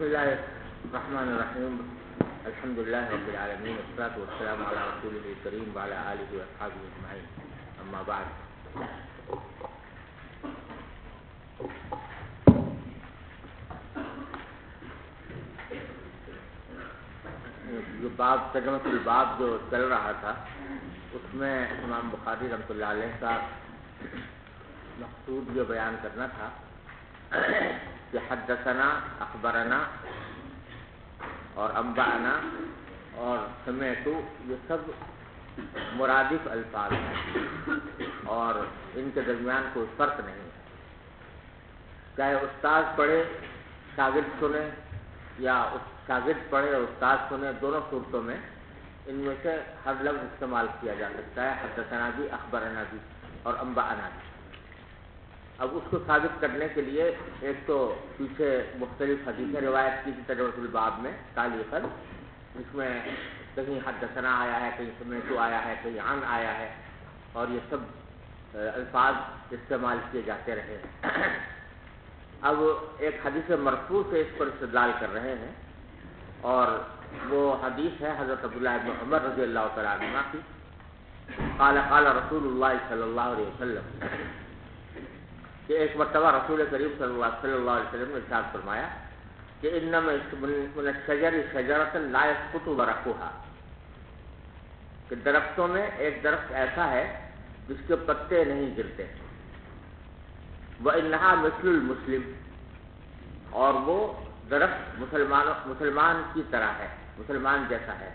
بسم الله الرحمن الرحيم. الحمد لله رب العالمين والصلاة والسلام على رسوله الكريم وعلى آله وأصحابه أجمعين. أما بعد، جو باب ترجمۃ الباب جو چل رہا تھا اس میں امام بخاری رحمۃ اللہ علیہ کا مقصود یہ بیان کرنا تھا کہ حدثنا، اخبرنا اور انبأنا اور سمعت یہ سب مرادف الفاظ ہیں اور ان کے درمیان کوئی فرق نہیں ہے. چاہے استاد پڑھے شاگرد سنے یا شاگرد پڑھے اور استاد سنے، دونوں صورتوں میں ان میں سے ہر لفظ استعمال کیا جا سکتا ہے، حدثنا بھی، اخبرنا بھی اور انبأنا بھی. اب اس کو ثابت کرنے کے لیے ایک تو پیچھے مختلف حدیثیں روایت کی تھی ترجمۃ الباب میں تعلیقاً، جس میں کہیں حدثنا آیا ہے، کہیں سمعت آیا ہے، کہیں عن آیا ہے، اور یہ سب الفاظ استعمال کیے جاتے رہے ہیں. اب ایک حدیث مرفوع سے اس پر استدلال کر رہے ہیں، اور وہ حدیث ہے حضرت عبداللہ بن عمر رضی اللہ تعالیٰ عنہما کی. قال قال رسول اللہ صلی اللہ علیہ وسلم، کہ ایک مرتبہ رسول کریم صلی اللہ علیہ وسلم نے ارشاد فرمایا کہ انما من الشجر شجرۃ لا يسقط ورقها، کہ درختوں میں ایک درخت ایسا ہے جس کے پتے نہیں گرتے. وانها مثل المسلم، اور وہ درخت مسلمان کی طرح ہے، مسلمان جیسا ہے،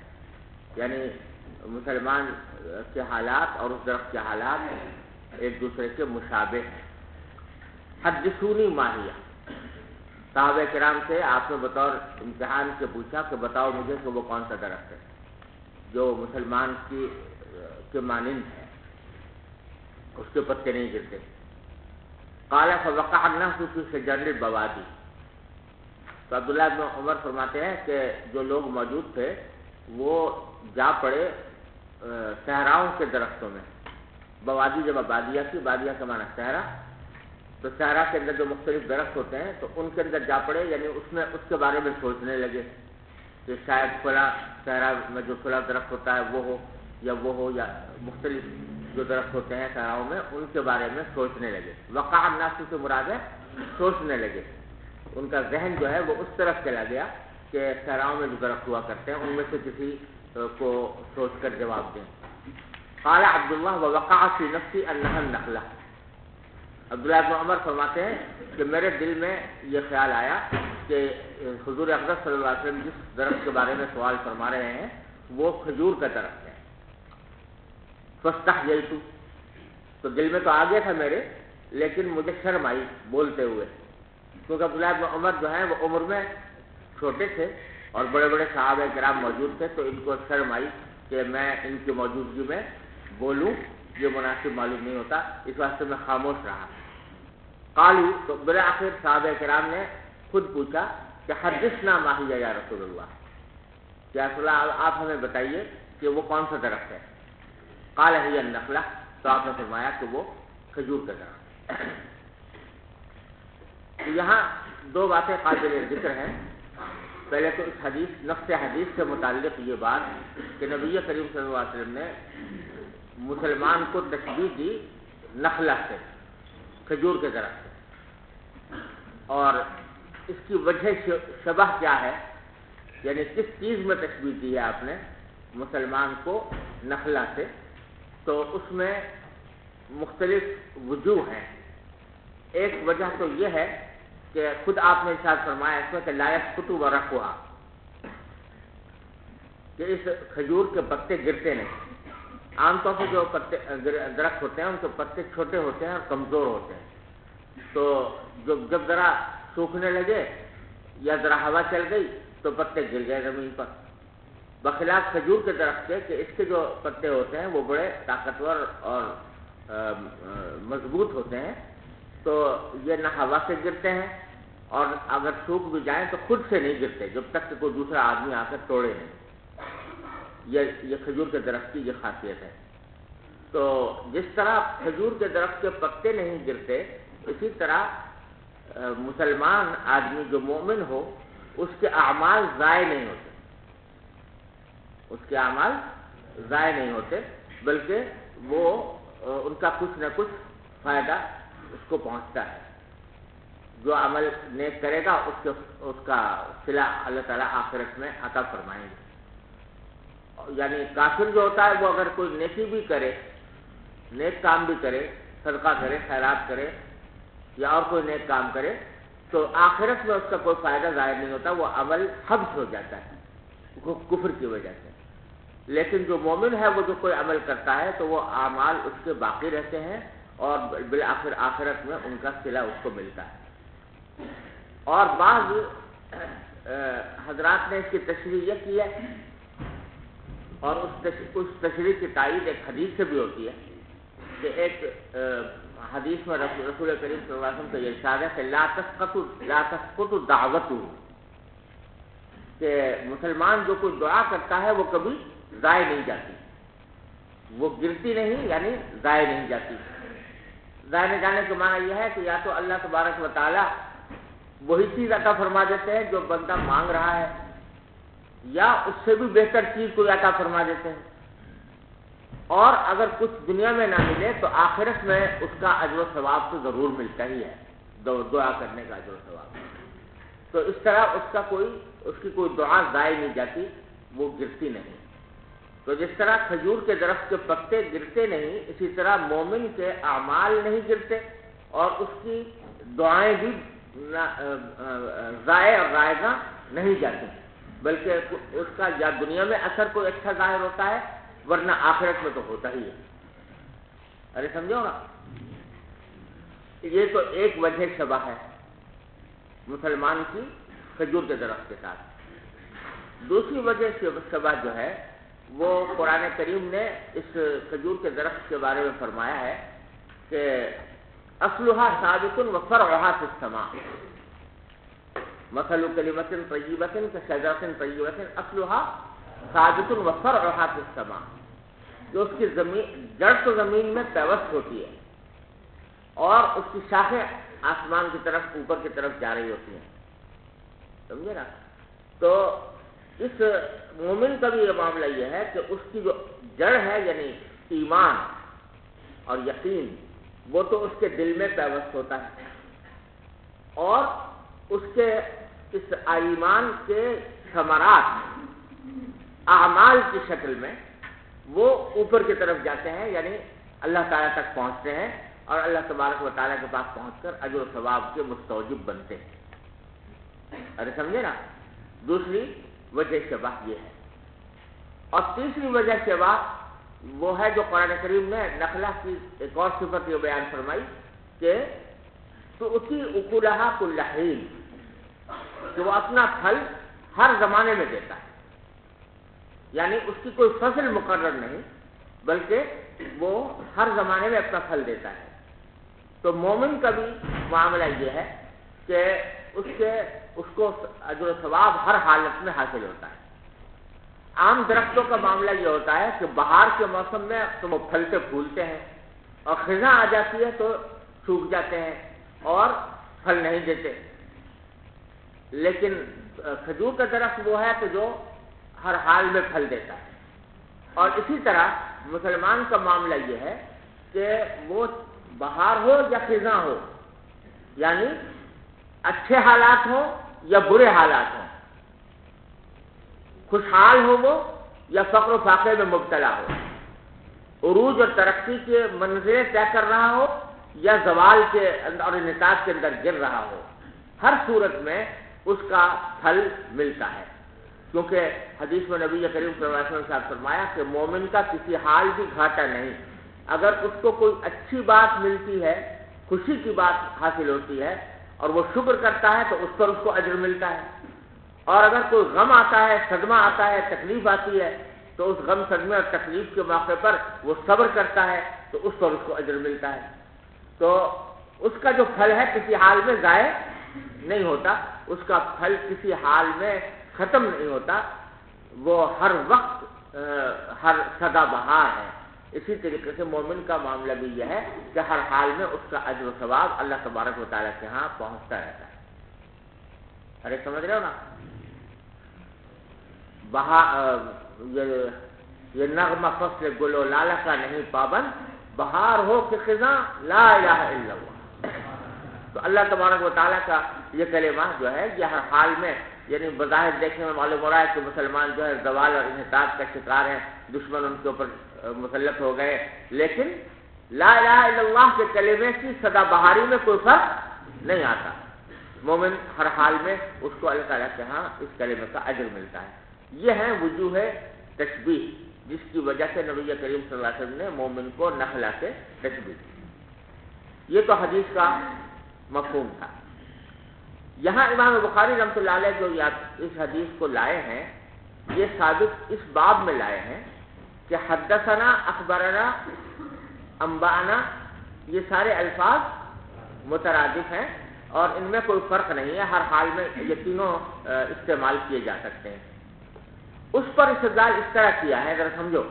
یعنی مسلمان کے حالات اور اس درخت کے حالات ایک دوسرے کے مشابہ ہیں. حدثونی ماہیہ، صحابہ کرام سے آپ نے بطور امتحان کے پوچھا کہ بتاؤ مجھے کہ وہ کون سا درخت ہے جو مسلمان کے مانند ہے، اس کے پتے نہیں گرتے. قال فوقع الناس فی شجر البوادی، تو عبداللہ بن عمر فرماتے ہیں کہ جو لوگ موجود تھے وہ جا پڑے صحراؤں کے درختوں میں. بوادی جب بادیہ کی، بادیہ کا معنی صحرا، تو صحرا کے اندر جو مختلف درخت ہوتے ہیں تو ان کے اندر جا پڑے، یعنی اس کے بارے میں سوچنے لگے کہ شاید فلاں صحرا میں جو فلاں درخت ہوتا ہے وہ ہو یا مختلف جو درخت ہوتے ہیں صحراؤں میں ان کے بارے میں سوچنے لگے. وقع الناس سے مراد ہے سوچنے لگے، ان کا ذہن جو ہے وہ اس طرف چلا گیا کہ صحراؤں میں جو درخت ہوا کرتے ہیں ان میں سے کسی کو سوچ کر جواب دیں. قال عبداللہ ووقع فی نفسی انها النخلہ، عبداللہ بن عمر فرماتے ہیں کہ میرے دل میں یہ خیال آیا کہ حضور اقدس صلی اللہ علیہ وسلم جس درخت کے بارے میں سوال فرما رہے ہیں وہ کھجور کا درخت ہے. فاستحییت، تو دل میں تو آ گیا تھا میرے، لیکن مجھے شرم آئی بولتے ہوئے، کیونکہ عبداللہ بن عمر جو ہیں وہ عمر میں چھوٹے تھے اور بڑے بڑے صحابہ کرام موجود تھے، تو ان کو شرم آئی کہ میں ان کی موجودگی میں بولوں، یہ مناسب معلوم نہیں ہوتا، اس واسطے میں خاموش رہا. قالوا، تو بالآخر صحابہ کرام نے خود پوچھا کہ حدثنا ما ہی یا رسول اللہ، یا رسول اللہ آپ ہمیں بتائیے کہ وہ کون سا درخت ہے. قال ہی النخلہ، تو آپ نے فرمایا کہ وہ کھجور کا درخت. تو یہاں دو باتیں قابل ذکر ہیں. پہلے تو اس حدیث، نفس حدیث سے متعلق یہ بات کہ نبی کریم صلی اللہ علیہ وسلم نے مسلمان کو تشبیہ دی نخلہ سے، کھجور کے درخت سے، اور اس کی وجہ شبہ کیا ہے، یعنی کس چیز میں تشبیہ دی ہے آپ نے مسلمان کو نخلہ سے. تو اس میں مختلف وجوہ ہیں. ایک وجہ تو یہ ہے کہ خود آپ نے ارشاد فرمایا اس میں کہ لا يسقط ورقها، کہ اس کھجور کے پتے گرتے نہیں. عام طور سے جو درخت ہوتے ہیں ان کے پتے چھوٹے ہوتے ہیں اور کمزور ہوتے ہیں، تو جب ذرا سوکھنے لگے یا ذرا ہوا چل گئی تو پتے گر گئے زمین پر. بخلاف کھجور کے درخت کے کہ اس کے جو پتے ہوتے ہیں وہ بڑے طاقتور اور مضبوط ہوتے ہیں، تو یہ نہ ہوا سے گرتے ہیں اور اگر سوکھ بھی جائیں تو خود سے نہیں گرتے جب تک کہ کوئی دوسرا آدمی آ کر توڑے نہیں. یہ کھجور کے درخت کی یہ خاصیت ہے. تو جس طرح کھجور کے درخت کے پتے نہیں گرتے، اسی طرح مسلمان آدمی جو مومن ہو اس کے اعمال ضائع نہیں ہوتے، اس کے اعمال ضائع نہیں ہوتے، بلکہ وہ ان کا کچھ نہ کچھ فائدہ اس کو پہنچتا ہے۔ جو عمل نیک کرے گا اس کا صلہ اللہ تعالیٰ آخرت میں عطا فرمائیں گے۔ یعنی کافر جو ہوتا ہے وہ اگر کوئی نیکی بھی کرے، نیک کام بھی کرے، صدقہ کرے، خیرات کرے یا اور کوئی نیک کام کرے، تو آخرت میں اس کا کوئی فائدہ ظاہر نہیں ہوتا، وہ عمل حبس ہو جاتا ہے کفر کی وجہ سے۔ لیکن جو مومن ہے وہ جو کوئی عمل کرتا ہے تو وہ اعمال اس کے باقی رہتے ہیں اور بالآخر آخرت میں ان کا صلہ اس کو ملتا ہے۔ اور بعض حضرات نے اس کی تشریح یہ کی ہے، اور اس تشریح کی تائید ایک حدیث سے بھی ہوتی ہے کہ ایک حدیث میں رسول کریم صلی اللہ علیہ وسلم کا یہ ارشاد ہے کہ لا تسقط دعوت، کہ مسلمان جو کوئی دعا کرتا ہے وہ کبھی ضائع نہیں جاتی، وہ گرتی نہیں، یعنی ضائع نہیں جاتی۔ ضائع نہیں جانے کا معنی یہ ہے کہ یا تو اللہ تبارک و تعالی وہی چیز عطا فرما دیتے ہیں جو بندہ مانگ رہا ہے، یا اس سے بھی بہتر چیز کوئی عطا فرما دیتے ہیں، اور اگر کچھ دنیا میں نہ ملے تو آخرت میں اس کا اجر و ثواب تو ضرور ملتا ہی ہے، دعا کرنے کا اجر و ثواب۔ تو اس طرح اس کی کوئی دعا ضائع نہیں جاتی، وہ گرتی نہیں۔ تو جس طرح کھجور کے درخت کے پتے گرتے نہیں، اسی طرح مومن کے اعمال نہیں گرتے اور اس کی دعائیں بھی ضائع اور رائگاں نہیں جاتی، بلکہ اس کا یا دنیا میں اثر کوئی اچھا ظاہر ہوتا ہے، ورنہ آخرت میں تو ہوتا ہی ہے۔ ارے سمجھو نا، یہ تو ایک وجہ شبہ ہے مسلمان کی کھجور کے درخت کے ساتھ۔ دوسری وجہ شبہ جو ہے وہ قرآن کریم نے اس کھجور کے درخت کے بارے میں فرمایا ہے کہ اصلها ثابت وفرعها في السماء، مثل کلمۃ طیبۃ کشجرۃ طیبۃ اصلها ثابت وفرعها في السماء، جو اس کی جڑ تو زمین میں پیوست ہوتی ہے اور اس کی شاخیں آسمان کی طرف، اوپر کی طرف جا رہی ہوتی ہیں، سمجھے نا؟ تو اس مومن کا بھی یہ معاملہ یہ ہے کہ اس کی جو جڑ ہے یعنی ایمان اور یقین، وہ تو اس کے دل میں پیوست ہوتا ہے، اور اس کے اس ایمان کے ثمرات اعمال کی شکل میں وہ اوپر کی طرف جاتے ہیں، یعنی اللہ تعالیٰ تک پہنچتے ہیں اور اللہ تبارک و تعالیٰ کے پاس پہنچ کر اجر و ثواب کے مستوجب بنتے ہیں۔ ارے سمجھے نا؟ دوسری وجہ شبہ یہ ہے۔ اور تیسری وجہ شبہ وہ ہے جو قرآن کریم نے نخلہ کی ایک اور صفت یہ بیان فرمائی کہ تؤتی اکلہا کل حین، کہ وہ اپنا پھل ہر زمانے میں دیتا ہے، یعنی اس کی کوئی فصل مقرر نہیں، بلکہ وہ ہر زمانے میں اپنا پھل دیتا ہے۔ تو مومن کا بھی معاملہ یہ ہے کہ اس کو اجر و ثواب ہر حالت میں حاصل ہوتا ہے۔ عام درختوں کا معاملہ یہ ہوتا ہے کہ بہار کے موسم میں تو وہ پھلتے پھولتے ہیں، اور خزاں آ جاتی ہے تو سوکھ جاتے ہیں اور پھل نہیں دیتے۔ لیکن کھجور کا درخت وہ ہے کہ جو ہر حال میں پھل دیتا ہے۔ اور اسی طرح مسلمان کا معاملہ یہ ہے کہ وہ بہار ہو یا خزاں ہو، یعنی اچھے حالات ہوں یا برے حالات ہوں، خوشحال ہو وہ یا فقر و فاقے میں مبتلا ہو، عروج اور ترقی کے منزلیں طے کر رہا ہو یا زوال کے اور انحطاط کے اندر گر رہا ہو، ہر صورت میں اس کا پھل ملتا ہے، کیونکہ حدیث میں نبی کریم صلی اللہ علیہ وسلم نے فرمایا کہ مومن کا کسی حال بھی گھاٹا نہیں، اگر اس کو کوئی اچھی بات ملتی ہے، خوشی کی بات حاصل ہوتی ہے اور وہ شکر کرتا ہے تو اس پر اس کو اجر ملتا ہے، اور اگر کوئی غم آتا ہے، صدمہ آتا ہے، تکلیف آتی ہے تو اس غم، صدمے اور تکلیف کے موقع پر وہ صبر کرتا ہے تو اس پر اس کو اجر ملتا ہے۔ تو اس کا جو پھل ہے کسی حال میں ضائع نہیں ہوتا، اس کا پھل کسی حال میں ختم نہیں ہوتا، وہ ہر وقت ہر سدا بہار ہے۔ اسی طریقے سے مومن کا معاملہ بھی یہ ہے کہ ہر حال میں اس کا اجر و ثواب اللہ تبارک و تعالیٰ کے ہاں پہنچتا رہتا ہے۔ ارے سمجھ رہے ہو نا؟ یہ نغمہ فصل گل و لالہ کا نہیں پابند، بہار ہو کہ خزاں لا الہ الا اللہ۔ تو اللہ تبارک و تعالیٰ کا یہ کلمہ جو ہے یہ ہر حال میں، یعنی بظاہر دیکھنے میں معلوم ہو رہا ہے کہ مسلمان جو ہے زوال اور انحطاط کا شکار ہیں، دشمن ان کے اوپر مسلط ہو گئے، لیکن لا الہ الا اللہ کے کلمے کی سدا بہاری میں کوئی فرق نہیں آتا۔ مومن ہر حال میں اس کو اللہ تعالیٰ کے ہاں اس کلمے کا اجر ملتا ہے۔ یہ ہیں وجوہ تشبیہ جس کی وجہ سے نبی کریم صلی اللہ علیہ وسلم نے مومن کو نخلہ سے تشبیہ کی۔ یہ تو حدیث کا مفہوم تھا۔ یہاں امام بخاری رحمۃ اللہ علیہ جو اس حدیث کو لائے ہیں، یہ ثابت اس باب میں لائے ہیں کہ حدثنا، اخبرنا، انبانا، یہ سارے الفاظ مترادف ہیں اور ان میں کوئی فرق نہیں ہے، ہر حال میں یہ تینوں استعمال کیے جا سکتے ہیں۔ اس پر استدلال اس طرح کیا ہے، ذرا سمجھو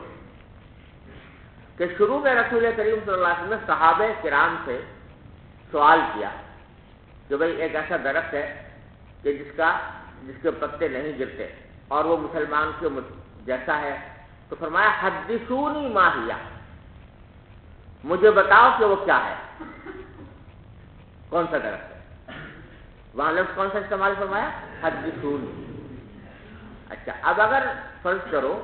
کہ شروع میں رسول کریم صلی اللہ علیہ وسلم نے صحابہ کرام سے سوال کیا کہ بھئی ایک ایسا درخت ہے کہ جس کے پتے نہیں گرتے اور وہ مسلمان کے جیسا ہے، تو فرمایا حدثونی ما ہی، مجھے بتاؤ کہ وہ کیا ہے، کون سا درخت ہے۔ وہاں لفظ کون سا استعمال فرمایا؟ حدثونی۔ اچھا، اب اگر فرض کرو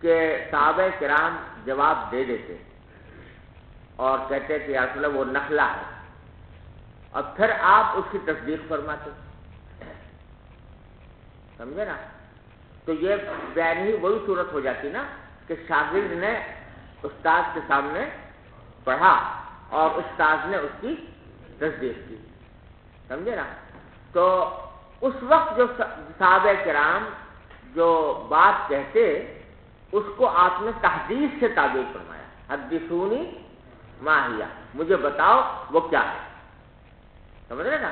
کہ صحابہ کرام جواب دے دیتے اور کہتے کہ یا رسول اللہ وہ نخلا ہے، اور پھر آپ اس کی تصدیق فرماتے، سمجھے نا، تو یہ بیان ہی وہی صورت ہو جاتی نا کہ شاگرد نے استاد کے سامنے پڑھا اور استاد نے اس کی تصدیق کی، سمجھے نا۔ تو اس وقت جو صحابہ کرام جو بات کہتے اس کو آپ نے تحدیث سے تعبیر فرمایا، حدثونی ما ہی، مجھے بتاؤ وہ کیا ہے، سمجھ رہے نا۔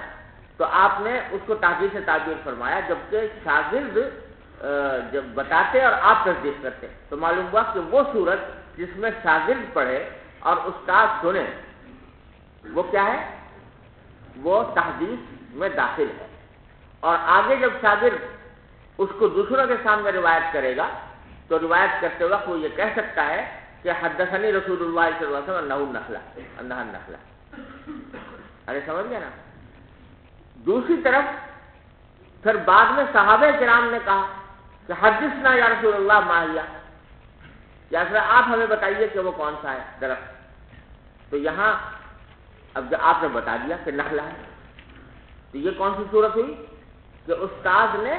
تو آپ نے اس کو تحدیث سے تعبیر فرمایا، جبکہ شاگرد جب بتاتے اور آپ تصدیق کرتے، تو معلوم ہوا کہ وہ صورت جس میں شاگرد پڑھے اور استاد سنے وہ کیا ہے، وہ تحدیث میں داخل ہے، اور آگے جب شاگرد اس کو دوسروں کے سامنے روایت کرے گا تو روایت کرتے وقت وہ یہ کہہ سکتا ہے کہ حدثنی رسول اللہ صلی اللہ علیہ وسلم انہا النخلہ۔ ارے سمجھ گیا نا۔ دوسری طرف پھر بعد میں صحابہ کرام نے کہا کہ حدثنا یا رسول اللہ ما ہی، یا پھر آپ ہمیں بتائیے کہ وہ کون سا ہے درخت۔ تو یہاں اب جب آپ نے بتا دیا کہ نخلا ہے، تو یہ کون سی صورت ہوئی کہ استاد نے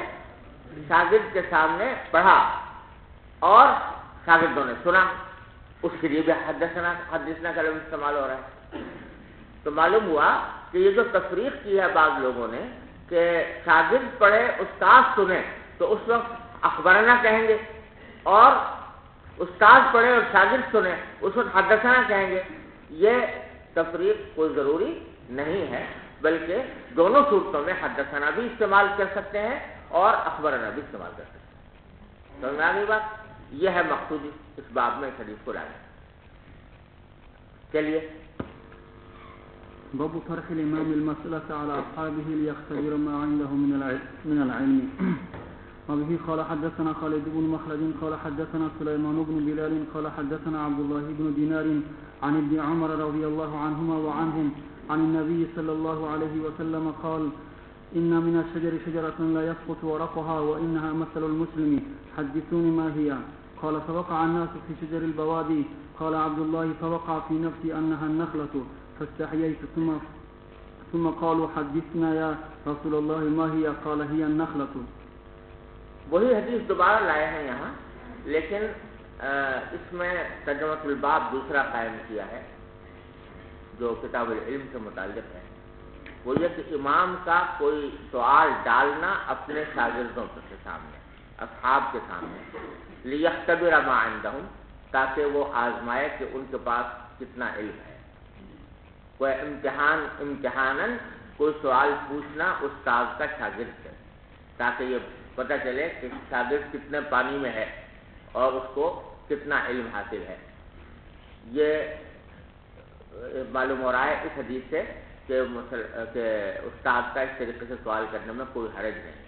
شاگرد کے سامنے پڑھا اور شاگردوں نے سنا، اس کے لیے بھی حدثنا کا لفظ استعمال ہو رہا ہے۔ تو معلوم ہوا کہ یہ جو تفریق کی ہے بعض لوگوں نے کہ شاگرد پڑھے استاد سنے تو اس وقت اخبرنا کہیں گے، اور استاد پڑھے اور شاگرد سنے اس وقت حدثنا کہیں گے، یہ تفریق کوئی ضروری نہیں ہے، بلکہ دونوں صورتوں میں حدثنا بھی استعمال کر سکتے ہیں اور اخبرنا بھی استعمال کر سکتے ہیں۔ سمجھ میں آ گئی بات؟ یہ ہے مقصود اس باب میں اس حدیث کو لانا۔ چلیے، باب فرح الإمام المسألة على أصحابه ليختبر ما عنده من العلم. وبه قال حدثنا خالد بن مخلد قال حدثنا سليمان بن بلال قال حدثنا عبد الله بن دينار عن ابن عمر رضي الله عنهما وعنهم عن النبي صلى الله عليه وسلم قال إن من الشجر شجرة لا يسقط ورقها وإنها مثل المسلم حدثوني ما هي. قال فوقع الناس في شجر البوادي. قال عبد الله فوقع في نفسي أنها النخلة فاستحييت ثم قالوا حدثنا يا رسول الله ما هي. قال هي النخلة. وہی حدیث دوبارہ لائے ہیں یہاں، لیکن اس میں ترجمۃ الباب دوسرا قائم کیا ہے جو کتاب العلم سے متعلق ہے، وہ یہ کہ امام کا کوئی سوال ڈالنا اپنے شاگردوں کے سامنے، اصحاب کے سامنے، لیختبر ما عندہم، تاکہ وہ آزمائے کہ ان کے پاس کتنا علم ہے۔ کوئی امتحاناً کوئی سوال پوچھنا استاد کا شاگرد سے، تاکہ یہ پتہ چلے کہ شاگرد کتنے پانی میں ہے اور اس کو کتنا علم حاصل ہے۔ یہ معلوم ہو رہا ہے اس حدیث سے کہ استاد کا اس طریقے سے سوال کرنے میں کوئی حرج نہیں۔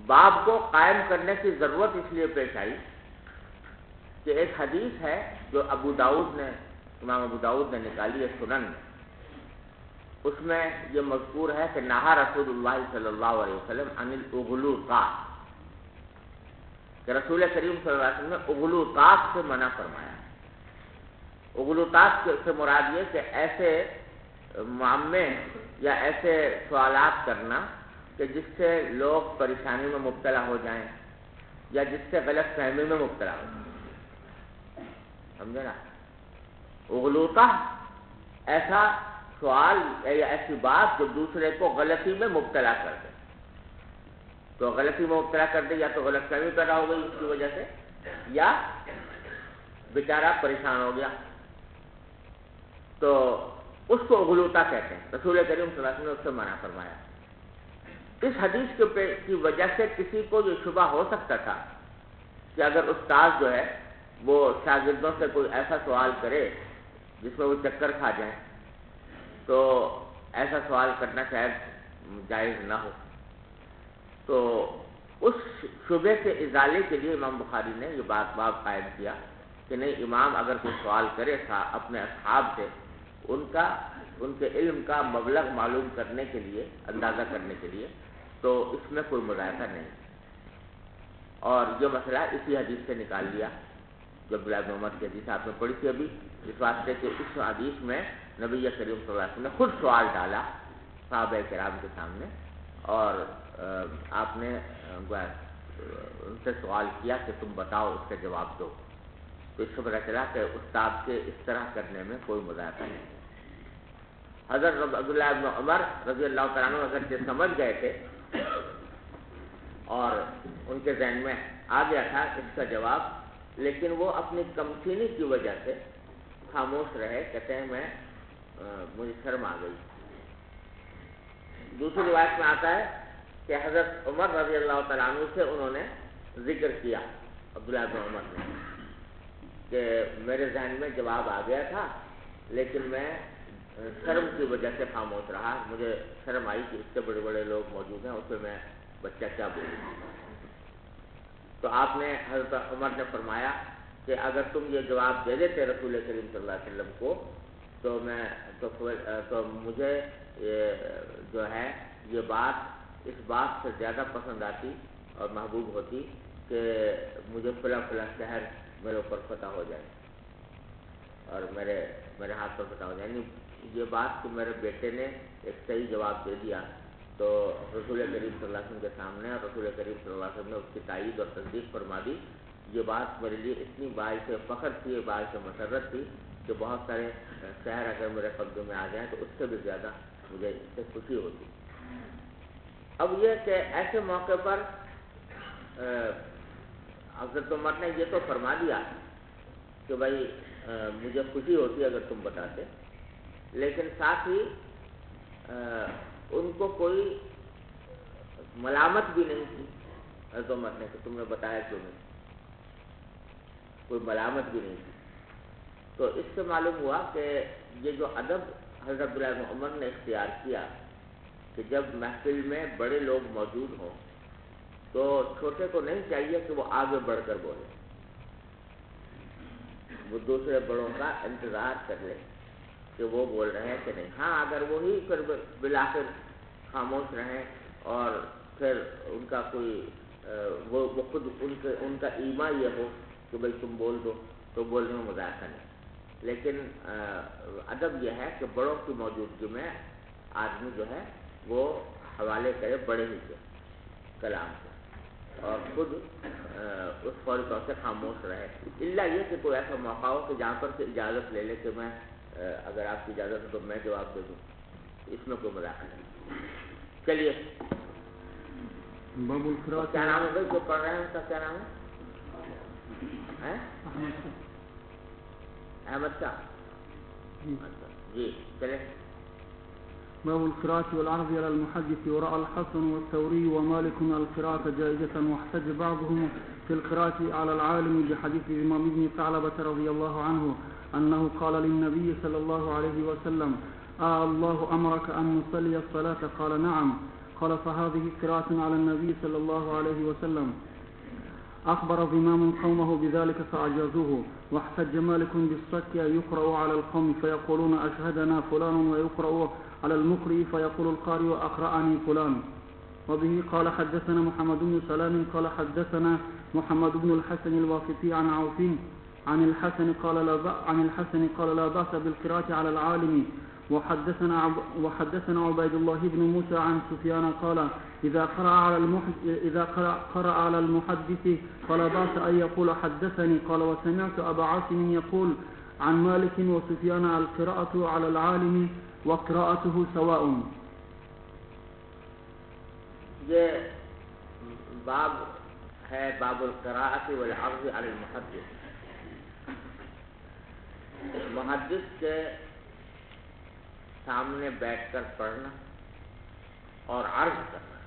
باب کو قائم کرنے کی ضرورت اس لیے پیش آئی کہ ایک حدیث ہے جو امام ابو داؤد نے نکالی ہے سنن میں. اس میں یہ مذکور ہے کہ نہا رسول اللہ صلی اللہ علیہ وسلم عن الاغلوطات، کہ رسول کریم صلی اللہ علیہ وسلم نے اغلوطات سے منع فرمایا. اغلوطات سے مراد یہ کہ ایسے معامے یا ایسے سوالات کرنا کہ جس سے لوگ پریشانی میں مبتلا ہو جائیں یا جس سے غلط فہمی میں مبتلا ہو جائیں. سمجھے نا؟ اغلوطہ ایسا سوال یا ایسی بات جو دوسرے کو غلطی میں مبتلا کر دے. تو غلطی میں مبتلا کر دے، یا تو غلط فہمی پیدا ہو گئی اس کی وجہ سے، یا بیچارہ پریشان ہو گیا، تو اس کو اغلوطہ کہتے ہیں. رسول کریم صلی اللہ علیہ وسلم نے اس سے منع فرمایا. اس حدیث کی وجہ سے کسی کو یہ شبہ ہو سکتا تھا کہ اگر استاد جو ہے وہ شاگردوں سے کوئی ایسا سوال کرے جس میں وہ چکر کھا جائیں تو ایسا سوال کرنا شاید جائز نہ ہو. تو اس شبے کے ازالے کے لیے امام بخاری نے یہ باب قائم کیا کہ نہیں، امام اگر کوئی سوال کرے اپنے اصحاب سے ان کے علم کا مبلغ معلوم کرنے کے لیے، اندازہ کرنے کے لیے، تو اس میں کوئی مذائقہ نہیں. اور یہ مسئلہ اسی حدیث سے نکال لیا جو عبداللہ بن عمر کی حدیث آپ نے پڑھی تھی ابھی، اس واسطے کہ اس حدیث میں نبی کریم صلی اللہ علیہ وسلم نے خود سوال ڈالا صحابہ کرام کے سامنے، اور آپ نے ان سے سوال کیا کہ تم بتاؤ، اس کا جواب دو. تو اس سے پتہ چلا کہ استاد کے اس طرح کرنے میں کوئی مذائقہ نہیں. حضرت عبداللہ بن عمر رضی اللہ تعالیٰ عنہ اگرچہ سمجھ گئے تھے اور ان کے ذہن میں آ گیا تھا اس کا جواب، لیکن وہ اپنی کمسینی کی وجہ سے خاموش رہے. کہتے ہیں مجھے شرم آ گئی. دوسری روایت میں آتا ہے کہ حضرت عمر رضی اللہ تعالیٰ عنہ سے انہوں نے ذکر کیا، عبداللہ بن عمر نے، کہ میرے ذہن میں جواب آ گیا تھا لیکن میں شرم کی وجہ سے خاموش رہا. مجھے شرم آئی کہ اس سے بڑے بڑے لوگ موجود ہیں، اس سے میں بچہ کیا بولوں. تو آپ نے، حضرت عمر نے فرمایا کہ اگر تم یہ جواب دے دیتے رسول کریم صلی اللہ علیہ وسلم کو تو مجھے جو ہے یہ بات اس بات سے زیادہ پسند آتی اور محبوب ہوتی کہ مجھے فلاں شہر میرے اوپر فتح ہو جائے اور میرے ہاتھ پر فتح ہو جائے. یعنی یہ بات کہ میرے بیٹے نے ایک صحیح جواب دے دیا تو رسول کریم صلی اللہ علیہ وسلم کے سامنے، اور رسول کریم صلی اللہ علیہ وسلم نے اس کی تائید اور تصدیق فرما دی. یہ بات میرے لیے اتنی باعث فخر تھی، باعث مسرت تھی کہ بہت سارے شہر اگر میرے قبضے میں آ جائیں تو اس سے بھی زیادہ مجھے اس سے خوشی ہوتی. اب یہ کہ ایسے موقع پر حضرت عمر نے یہ تو فرما دیا کہ بھائی مجھے خوشی ہوتی اگر تم بتاتے، لیکن ساتھ ہی ان کو کوئی ملامت بھی نہیں کی حضرت عمر نے کہ تم نے بتایا کیوں نہیں، کوئی ملامت بھی نہیں کی. تو اس سے معلوم ہوا کہ یہ جو ادب حضرت عبداللہ بن عمر نے اختیار کیا کہ جب محفل میں بڑے لوگ موجود ہوں تو چھوٹے کو نہیں چاہیے کہ وہ آگے بڑھ کر بولے، وہ دوسرے بڑوں کا انتظار کر لے کہ وہ بول رہے ہیں کہ نہیں. ہاں اگر وہی پھر بالآخر خاموش رہیں اور پھر ان کا کوئی وہ خود ان کا ایما یہ ہو کہ بھائی تم بول دو تو بولنے میں مذائقہ نہیں. لیکن ادب یہ ہے کہ بڑوں کی موجودگی میں آدمی جو ہے وہ حوالے کرے بڑے ہی کے کلام سے اور خود اس فوری طور سے خاموش رہے، الا یہ کہ کوئی ایسا موقع ہو کہ جہاں پر سے اجازت لے لے کہ میں اگر آپ کی اجازت ہو تو میں جواب دے دوں. اس میں کوئی مذاق نہیں. چلیے کیا نام ہے بھائی جو پڑھ رہے ہیں ان کا کیا نام ہے؟ احمد شاہ. جی چلیں. باب القراءة والعرض على المحدث. ورأى الحسن والثوري ومالك القراءة جائزة، واحتج بعضهم في القراءة على العالم بحديث الإمام ابن ثعلبة رضي الله عنه أنه قال للنبي صلى الله عليه وسلم: الله أمرك أن نصلي الصلاة؟ قال: نعم. قال فهذه قراءة على النبي صلى الله عليه وسلم. أخبر ضمام قومه بذلك فأجازوه. واحتج مالك بالصك يقرأ على القوم فيقولون أشهدنا فلان، ويقرأ على المقرئ فيقول القارئ أقرأني فلان. وبه قال حدثنا محمد بن سلام قال حدثنا محمد بن الحسن الواسطي عن عوف عن الحسن قال لا بأس بالقراءة على العالم. وحدثنا عبيد الله بن موسى عن سفيان قال إذا قرأ على المحدث فلا بأس أن يقول حدثني. قال وسمعت أبا عاصم يقول عن مالك وسفيان القراءة على العالم وقراءته سواء. یہ باب ہے باب القراءۃ والعرض علی المحدث. محدث کے سامنے بیٹھ کر پڑھنا اور عرض کرنا.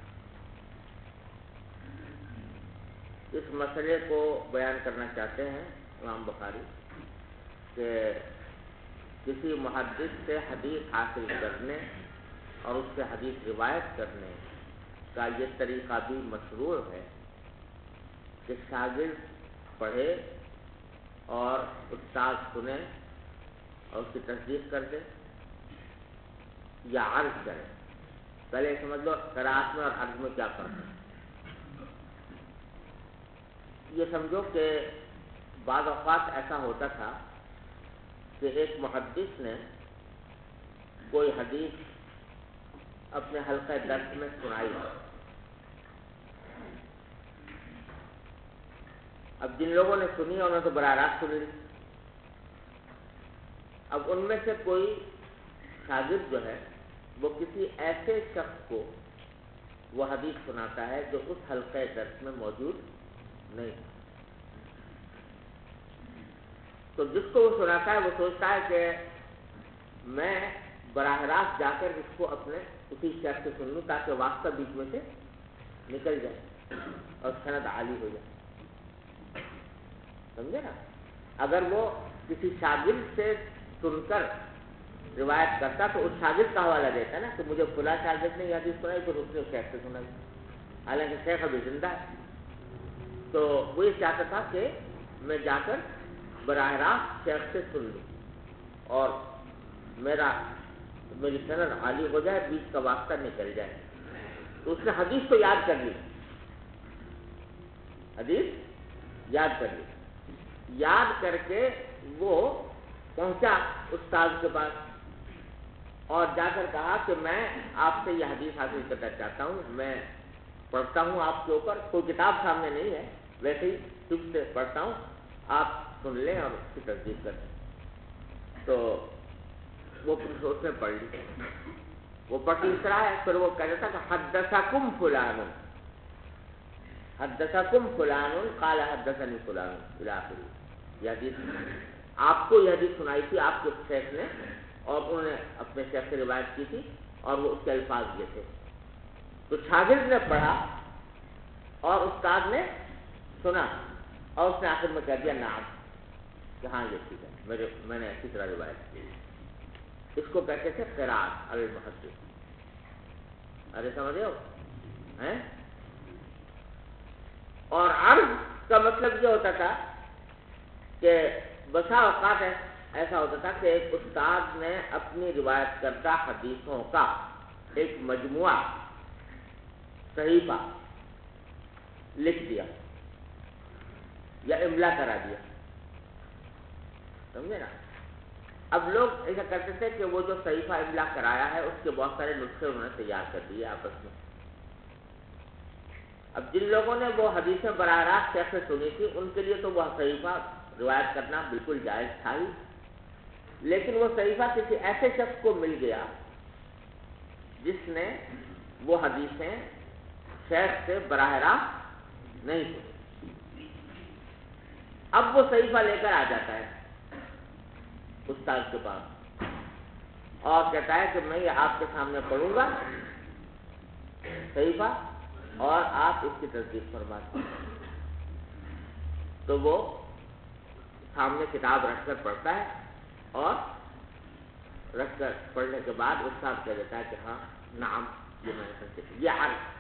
اس مسئلے کو بیان کرنا چاہتے ہیں امام بخاری کہ کسی محدث سے حدیث حاصل کرنے اور اس سے حدیث روایت کرنے کا یہ طریقہ بھی مشروع ہے کہ شاگرد پڑھے اور استاد سنے اور اس کی تصدیق کر دے یا عرض کرے. پہلے سمجھ لو قراءت میں اور عرض میں کیا فرق ہے. یہ سمجھو کہ بعض اوقات ایسا ہوتا تھا کہ ایک محدث نے کوئی حدیث اپنے حلقہ درس میں سنائی. اب جن لوگوں نے سنی انہوں نے تو براہ راست سن لی. اب ان میں سے کوئی شاگرد جو ہے وہ کسی ایسے شخص کو وہ حدیث سناتا ہے جو اس حلقہ درس میں موجود نہیں. تو جس کو وہ سناتا ہے وہ سوچتا ہے کہ میں براہ راست جا کر اس کو اپنے اسی شخص سے سن لوں تاکہ واسطہ بیچ میں سے نکل جائے اور سند عالی ہو جائے. سمجھے نا. اگر وہ کسی شاگرد سے سن کر روایت کرتا تو اس شاگرد کا حوالہ دیتا نا کہ مجھے فلاں شاگرد نے یہ حدیث سنائی پھر اس نے اس شیخ سے سنائی. حالانکہ شیخ ابھی زندہ ہے. تو وہ یہ چاہتا تھا کہ میں جا کر براہ راست شیخ سے سن لوں اور میری سند عالی ہو جائے, بیچ کا واسطہ نکل جائے. تو اس نے حدیث کو یاد کر لی. حدیث یاد کر لی. یاد کر کے وہ پہنچا استاد کے پاس اور جا کر کہا کہ میں آپ سے یہ حدیث حاصل کرنا چاہتا ہوں. میں پڑھتا ہوں آپ کے اوپر, کوئی کتاب سامنے نہیں ہے, ویسے ہی چپ سے پڑھتا ہوں, آپ سن لیں اور اس کی تصدیق کر دیں. تو وہ اس نے پڑھ لی. وہ پڑھ کے اس طرح ہے. پھر وہ کہتا تھا کہ حدثکم فلان حدثکم فلان قال حدثنی فلان الی آخر. یہ حدیث آپ کو یہ حدیث سنائی تھی آپ کے شیخ نے اور انہوں نے اپنے شیخ سے روایت کی تھی اور وہ اس کے الفاظ یہ تھے. تو شاگرد نے پڑھا اور استاد نے سنا اور اس نے آخر میں کہہ دیا نعم, کہ ہاں یہ ٹھیک ہے, میں نے اسی طرح روایت کی. اس کو کہتے تھے قراءت علی المحدث. ارے سمجھے ہو ہیں. اور عرض کا مطلب یہ ہوتا تھا کہ بسا اوقات ایسا ہوتا تھا کہ ایک استاد نے اپنی روایت کردہ حدیثوں کا ایک مجموعہ صحیفہ لکھ دیا یا املا کرا دیا. سمجھے نا. اب لوگ ایسا کرتے تھے کہ وہ جو صحیفہ املا کرایا ہے اس کے بہت سارے نسخے انہوں نے تیار کر دیے آپس میں. اب جن لوگوں نے وہ حدیثیں براہ راست شیخ سے سنی تھی ان کے لیے تو وہ صحیفہ روایت کرنا بالکل جائز تھا ہی, لیکن وہ صحیفہ کسی ایسے شخص کو مل گیا جس نے وہ حدیثیں شیخ سے براہ راست نہیں سنی. اب وہ صحیفہ لے کر آ جاتا ہے استاد کے پاس اور کہتا ہے کہ میں یہ آپ کے سامنے پڑھوں گا صحیفہ اور آپ اس کی تصدیق فرما دیں. تو وہ سامنے کتاب رکھ کر پڑھتا ہے اور رکھ کر پڑھنے کے بعد استاد کہہ دیتا ہے کہ ہاں نعم یہ میں نے سمجھا یہ عرض.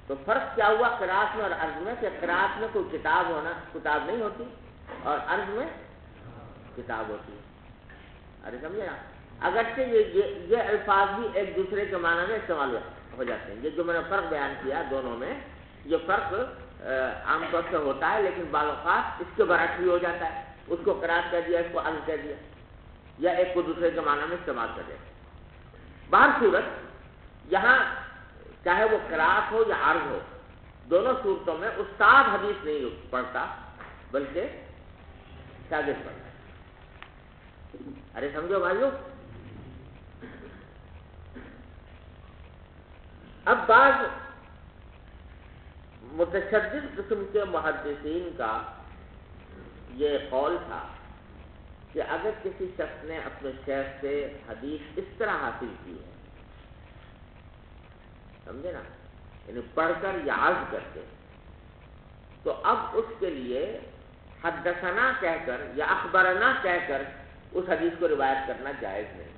تو فرق کیا ہوا قراءت میں اور عرض میں کہ قراءت میں کوئی کتاب نہیں ہوتی اور عرض میں کتاب ہوتی ہے. ارے سمجھے نا؟ اگرچہ یہ الفاظ بھی ایک دوسرے کے معنی میں استعمال ہو جاتے ہیں. یہ جو میں نے فرق بیان کیا دونوں میں، یہ فرق عام طور سے ہوتا ہے، لیکن بعض اوقات اس کے برعکس بھی ہو جاتا ہے. اس کو قراءت کہہ دیا، اس کو عرض کہہ دیا، یا ایک کو دوسرے کے معنی میں استعمال کر دیا. بہر صورت یہاں چاہے وہ قراءت ہو یا عرض ہو، دونوں صورتوں میں استاد حدیث نہیں پڑھتا بلکہ شاگرد پڑھتا ہے. ارے سمجھو بھائیو. اب بعض متشدد قسم کے محدثین کا یہ قول تھا کہ اگر کسی شخص نے اپنے شیخ سے حدیث اس طرح حاصل کی ہے، سمجھے نا، یعنی پڑھ کر یا عرض کر کے، تو اب اس کے لیے حدثنا کہہ کر یا اخبرنا کہہ کر اس حدیث کو روایت کرنا جائز نہیں.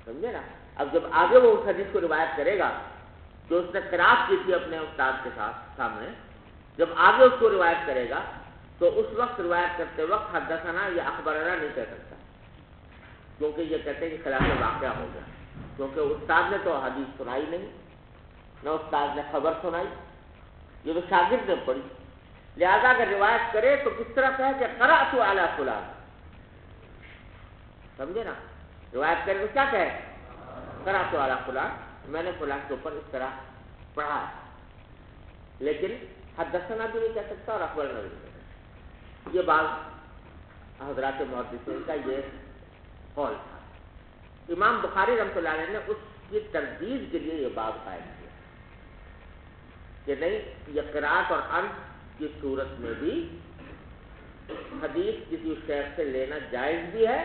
سمجھے نا؟ اب جب آگے وہ اس حدیث کو روایت کرے گا جو اس نے قراءت کی تھی اپنے استاد کے سامنے، جب آگے اس کو روایت کرے گا تو اس وقت روایت کرتے وقت حدثنا یا اخبرنا نہیں کہہ سکتا، کیونکہ یہ کہتے ہیں کہ خلاف واقعہ ہو گیا. کیونکہ استاد نے تو حدیث سنائی نہیں، نہ استاد نے خبر سنائی، یہ تو شاگرد نے پڑھی. لہذا اگر روایت کرے تو کس طرح کہے کہ قرأت علی فلان. سمجھے نا؟ روایت کرے تو کیا کہے؟ قرأت علی فلان، میں نے فلان کے اوپر اس طرح پڑھا ہے. لیکن حدثنا بھی نہیں کہہ سکتا اور اخبرنا بھی نہیں کہہ سکتا. یہ بعض حضرات محدثین کا یہ قول تھا. امام بخاری رحمۃ اللہ علیہ نے اس کی تردید کے لیے یہ باب قائم کیا کہ نہیں، یہ قراءت اور عرض کی صورت میں بھی حدیث کسی شیخ سے لینا جائز بھی ہے،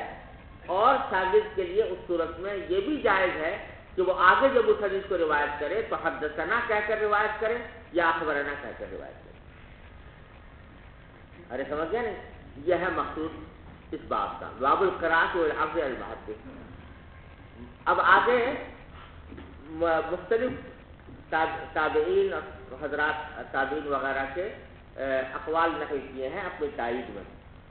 اور شاگرد کے لیے اس صورت میں یہ بھی جائز ہے کہ وہ آگے جب اس حدیث کو روایت کرے تو حدثنا کہہ کر روایت کرے یا اخبرنا کہہ کر روایت کرے. ارے سمجھ گیا نہیں؟ یہ ہے مقصود اس باب کا، باب القراءت والعرض المحدث. اب آگے مختلف تابعین اور حضرات تابعین وغیرہ کے اقوال نقل کیے ہیں اپنی تائید میں.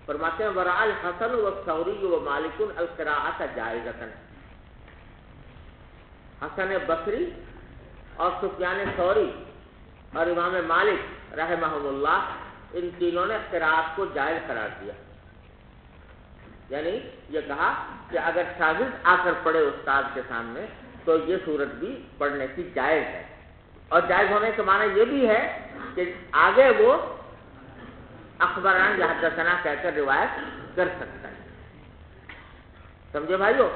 فرماتے ہیں ورأى الحسن والثوری ومالک القراءۃ جائزۃ. حسن بصری اور سفیان ثوری اور امام مالک رحمہم اللہ، ان تینوں نے قراءت کو جائز قرار دیا. یعنی یہ کہا کہ اگر شاگرد آ کر پڑھے استاد کے سامنے تو یہ صورت بھی پڑھنے کی جائز ہے. اور جائز ہونے کے معنی یہ بھی ہے کہ آگے وہ اخبرنا یا حدثنا کہہ کر روایت کر سکتا ہے. سمجھے بھائیو؟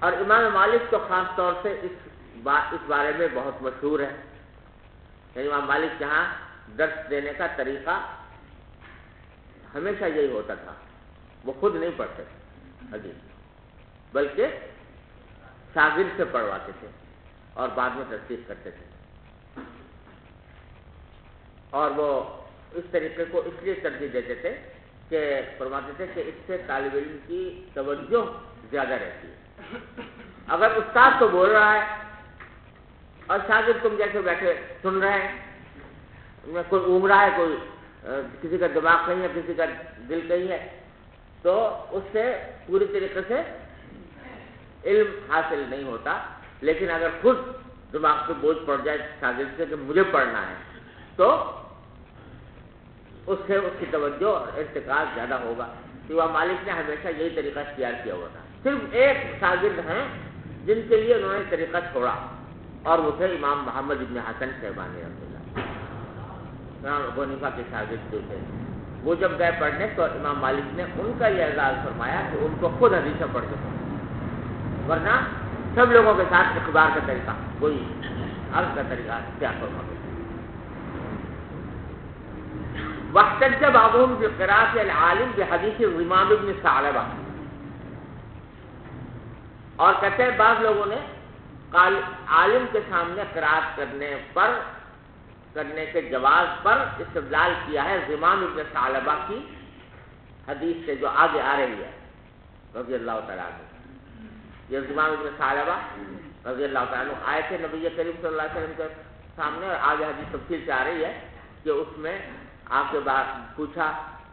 اور امام مالک تو خاص طور سے اس بارے میں بہت مشہور ہے. یعنی امام مالک جہاں درس دینے کا طریقہ ہمیشہ یہی ہوتا تھا، وہ خود نہیں پڑھتے حدیث بلکہ شاگرد سے پڑھواتے تھے اور بعد میں تصدیق کرتے تھے. اور وہ اس طریقے کو اس لیے ترجیح دیتے تھے کہ فرماتے تھے کہ اس سے طالب علم کی توجہ زیادہ رہتی ہے. اگر استاد تو بول رہا ہے اور شاگرد تم جیسے بیٹھے سن رہے ہیں، کوئی اوم رہا ہے، کوئی کسی کا دماغ کہیں ہے، کسی کا دل کہیں ہے، تو اس سے پوری طریقے سے علم حاصل نہیں ہوتا. لیکن اگر خود دماغ پہ بوجھ پڑ جائے شاگرد سے کہ مجھے پڑھنا ہے تو اس سے اس کی توجہ اور ارتکاز زیادہ ہوگا. امام مالک نے ہمیشہ یہی طریقہ اختیار کیا ہوا تھا. صرف ایک شاگرد ہیں جن کے لیے انہوں نے طریقہ چھوڑا، اور وہ تھے امام محمد ابن حسن شیبانی رحمۃ اللہ. امام ابو حنیفہ کے شاگرد جو تھے، وہ جب گئے پڑھنے تو امام مالک نے ان کا یہ اعزاز فرمایا کہ ان کو خود حدیثیں پڑھ کے پڑھا، ورنہ سب لوگوں کے ساتھ اخبار کا طریقہ، کوئی عرض کا طریقہ اختیار فرما. واحتج بعضهم بقراءة العالم بحدیث الرمام بن ثعلبہ. اور کہتے ہیں بعض لوگوں نے عالم کے سامنے قراءت کرنے کے جواز پر استدلال کیا ہے رمام بن ثعلبہ کی حدیث سے جو آگے آ رہی ہے رضی اللہ تعالیٰ عنہ. یہ امام ابن ثعلبہ رضی اللہ تعالیٰ عنہ آئے تھے نبی کریم صلی اللہ علیہ وسلم کے سامنے، اور آگے حدیث تفصیل سے آ رہی ہے کہ اس میں آپ کے بعد پوچھا